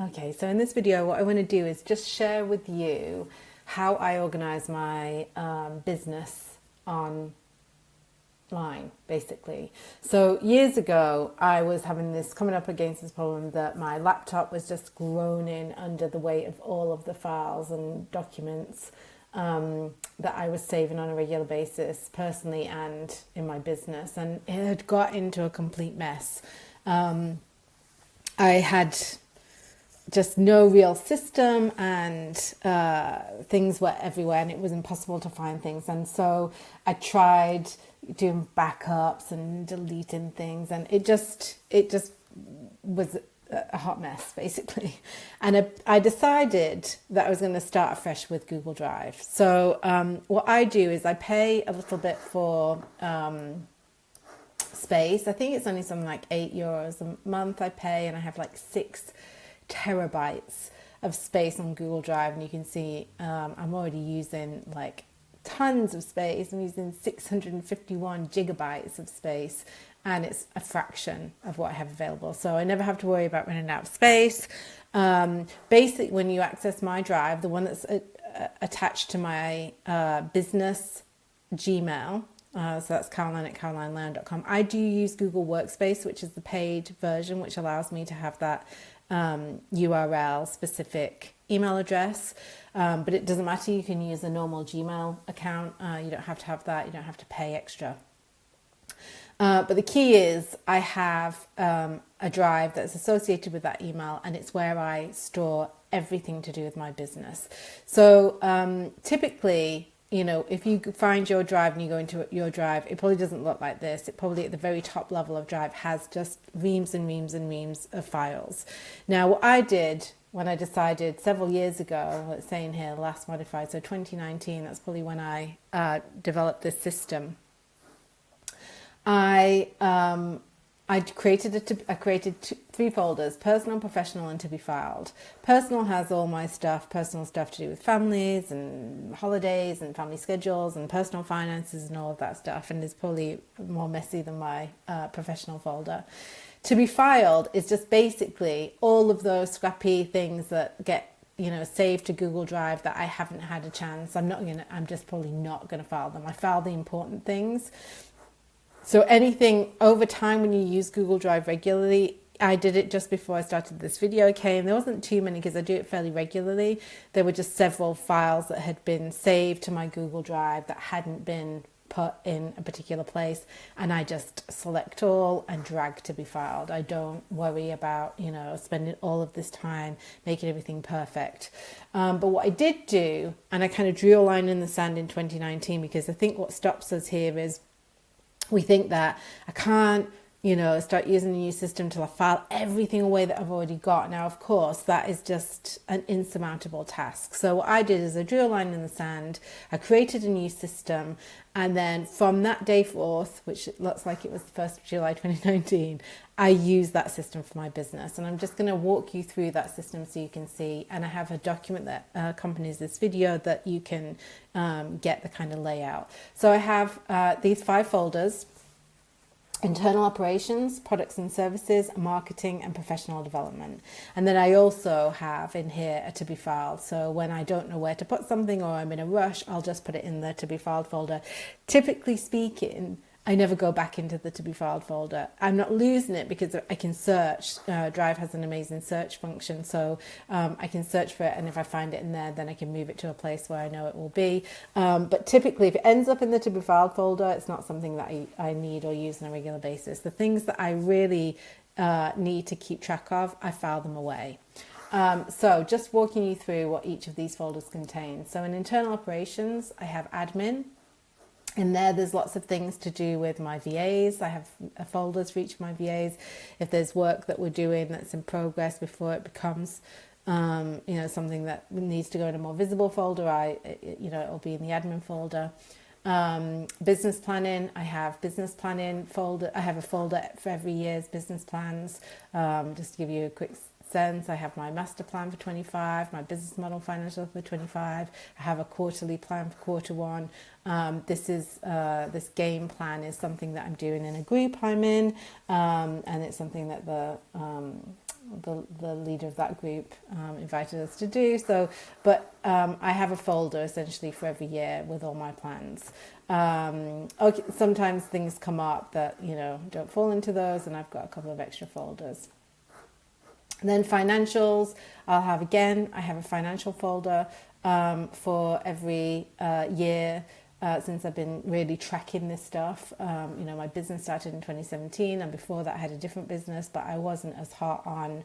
Okay, so in this video, what I want to do is just share with you how I organize my business online, basically. So years ago, I was coming up against this problem that my laptop was just groaning under the weight of all of the files and documents that I was saving on a regular basis, personally and in my business, and it had got into a complete mess. I had just no real system, and things were everywhere, and it was impossible to find things. And so I tried doing backups and deleting things, and it just was a hot mess, basically. And I decided that I was going to start afresh with Google Drive. So what I do is I pay a little bit for space. I think it's only something like €8 a month I pay, and I have like 6 terabytes of space on Google Drive. And you can see I'm already using like tons of space. I'm using 651 gigabytes of space, and it's a fraction of what I have available. So I never have to worry about running out of space. Basically, when you access my drive, the one that's attached to my business Gmail, so that's caroline@carolineland.com. I do use Google Workspace, which is the paid version, which allows me to have that URL specific email address, but it doesn't matter. You can use a normal Gmail account. You don't have to have that. You don't have to pay extra. But the key is I have a drive that's associated with that email, and it's where I store everything to do with my business. So typically, you know, if you find your drive and you go into your drive, it probably doesn't look like this. It probably at the very top level of drive has just reams and reams and reams of files. Now, what I did when I decided several years ago, let's say in here, last modified, so 2019, that's probably when I developed this system. I created 3 folders: personal, professional, and to be filed. Personal has all my stuff, personal stuff to do with families and holidays and family schedules and personal finances and all of that stuff, and is probably more messy than my professional folder. To be filed is just basically all of those scrappy things that get, you know, saved to Google Drive that I haven't had a chance. I'm just probably not gonna file them. I file the important things. So anything over time, when you use Google Drive regularly, I did it just before I started this video came. There wasn't too many because I do it fairly regularly. There were just several files that had been saved to my Google Drive that hadn't been put in a particular place, and I just select all and drag to be filed. I don't worry about, you know, spending all of this time making everything perfect. But what I did do, and I kind of drew a line in the sand in 2019, because I think what stops us here is we think that I can't, you know, start using a new system till I file everything away that I've already got. Now, of course, that is just an insurmountable task. So what I did is I drew a line in the sand, I created a new system, and then from that day forth, which looks like it was the 1st of July 2019, I used that system for my business. And I'm just going to walk you through that system so you can see. And I have a document that accompanies this video that you can get the kind of layout. So I have these 5 folders: internal operations, products and services, marketing, and professional development. And then I also have in here a to be filed. So when I don't know where to put something or I'm in a rush, I'll just put it in the to be filed folder. Typically speaking, I never go back into the to be filed folder. I'm not losing it because I can search. Drive has an amazing search function, so I can search for it, and if I find it in there, then I can move it to a place where I know it will be. But typically, if it ends up in the to be filed folder, it's not something that I need or use on a regular basis. The things that I really need to keep track of, I file them away. So just walking you through what each of these folders contains. So in internal operations, I have admin. In there's lots of things to do with my VAs. I have folders for each of my VAs. If there's work that we're doing that's in progress before it becomes, you know, something that needs to go in a more visible folder, it'll be in the admin folder. Business planning, I have business planning folder. I have a folder for every year's business plans. Just to give you a quick sense, I have my master plan for 25, my business model financial for 25. I have a quarterly plan for quarter 1. This game plan is something that I'm doing in a group I'm in, and it's something that the leader of that group invited us to do. So, but I have a folder essentially for every year with all my plans. Okay, sometimes things come up that, don't fall into those, and I've got a couple of extra folders. And then financials, I have a financial folder for every year. Since I've been really tracking this stuff. My business started in 2017, and before that I had a different business, but I wasn't as hot on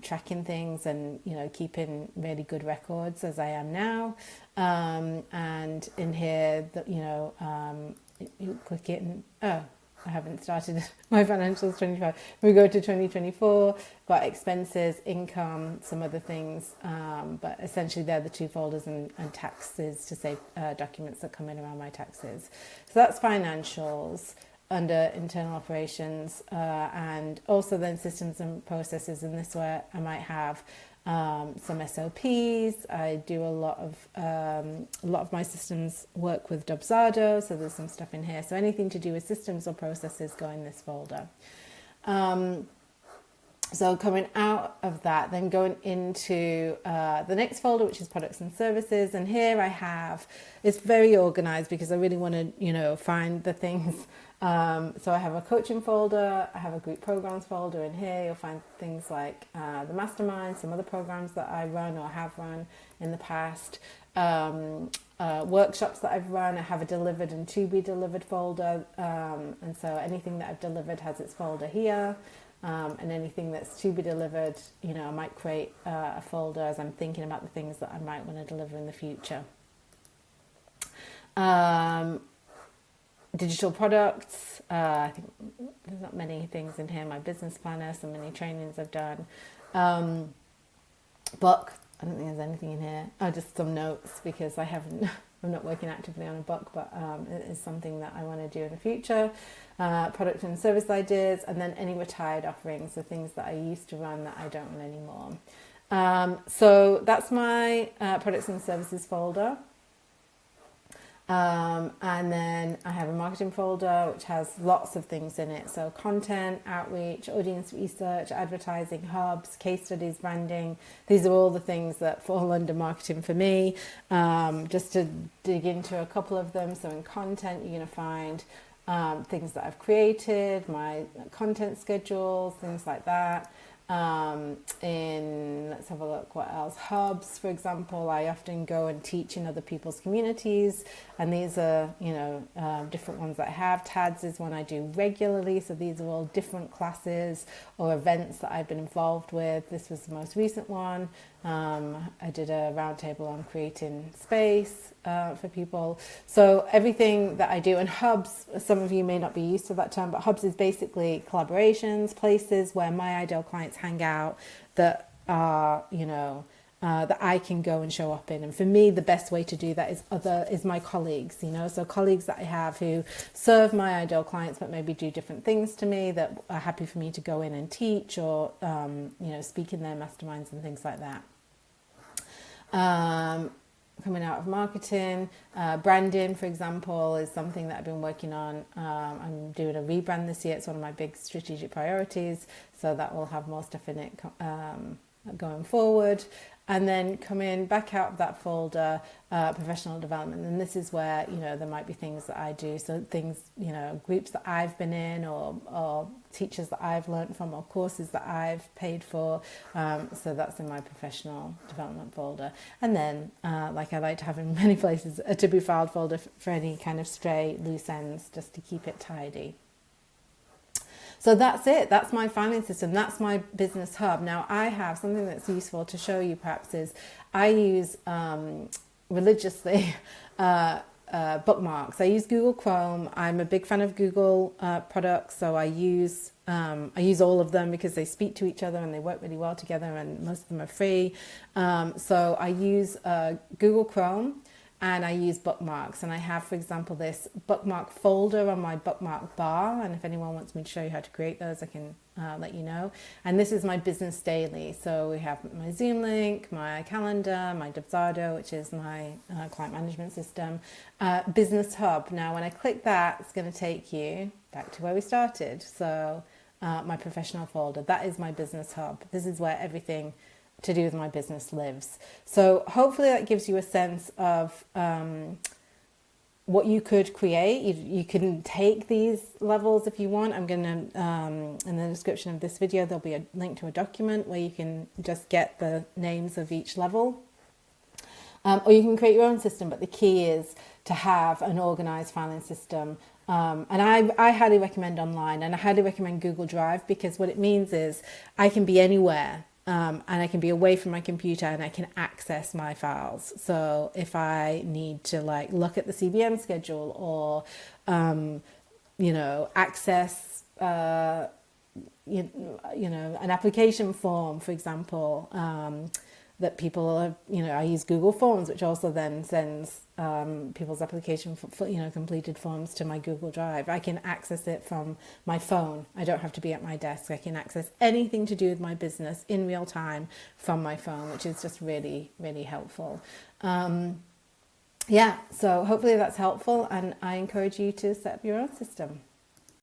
tracking things and, keeping really good records as I am now. And in here, you click it and, I haven't started my financials 25. We go to 2024, got expenses, income, some other things. But essentially they're the two folders, and taxes to save documents that come in around my taxes. So that's financials under internal operations, and also then systems and processes. And this where I might have some SOPs. I do a lot of my systems work with Dubsado, so there's some stuff in here. So anything to do with systems or processes go in this folder. So coming out of that, then going into the next folder, which is products and services. And here I have, it's very organized because I really want to, find the things. So I have a coaching folder, I have a group programs folder. In here you'll find things like the mastermind, some other programs that I run or have run in the past, workshops that I've run. I have a delivered and to be delivered folder, and so anything that I've delivered has its folder here. And anything that's to be delivered, I might create a folder as I'm thinking about the things that I might want to deliver in the future. Digital products, I think there's not many things in here. My business planner, so many trainings I've done. Book, I don't think there's anything in here. Oh, just some notes because I'm not working actively on a book, but it is something that I want to do in the future. Product and service ideas, and then any retired offerings, the things that I used to run that I don't run anymore. So that's my products and services folder. And then I have a marketing folder which has lots of things in it. So content, outreach, audience research, advertising, hubs, case studies, branding. These are all the things that fall under marketing for me. Just to dig into a couple of them. So in content, you're going to find things that I've created, my content schedules, things like that. Let's have a look, what else? Hubs, for example, I often go and teach in other people's communities, and these are, different ones that I have. TADS is one I do regularly, so these are all different classes or events that I've been involved with. This was the most recent one. I did a roundtable on creating space for people. So everything that I do, and hubs, some of you may not be used to that term, but hubs is basically collaborations, places where my ideal clients hang out that are, that I can go and show up in. And for me, the best way to do that is my colleagues, so colleagues that I have who serve my ideal clients, but maybe do different things to me that are happy for me to go in and teach or, speak in their masterminds and things like that. Coming out of marketing, branding, for example, is something that I've been working on. I'm doing a rebrand this year. It's one of my big strategic priorities, so that will have more stuff in it going forward. And then coming back out of that folder, professional development. And this is where, there might be things that I do. So things, groups that I've been in or teachers that I've learned from or courses that I've paid for. So that's in my professional development folder. And then, like I like to have in many places, a to be filed folder for any kind of stray loose ends, just to keep it tidy. So that's it. That's my filing system. That's my business hub. Now I have something that's useful to show you perhaps is I use religiously bookmarks. I use Google Chrome. I'm a big fan of Google products, so I use all of them because they speak to each other and they work really well together, and most of them are free. So I use Google Chrome. And I use bookmarks, and I have, for example, this bookmark folder on my bookmark bar, and if anyone wants me to show you how to create those, I can let you know. And this is my business daily, so we have my Zoom link, my calendar, my Dubsado, which is my client management system, business hub. Now when I click that, it's going to take you back to where we started. So my professional folder. That is my business hub. This is where everything to do with my business lives. So hopefully that gives you a sense of what you could create. You can take these levels if you want. I'm going to, in the description of this video, there'll be a link to a document where you can just get the names of each level. Or you can create your own system, but the key is to have an organized filing system. And I highly recommend online, and I highly recommend Google Drive, because what it means is I can be anywhere. And I can be away from my computer and I can access my files. So if I need to like look at the CBM schedule or, access, an application form, for example, that people are, I use Google Forms, which also then sends people's application for completed forms to my Google Drive. I can access it from my phone. I don't have to be at my desk. I can access anything to do with my business in real time from my phone, which is just really, really helpful. So hopefully that's helpful, and I encourage you to set up your own system.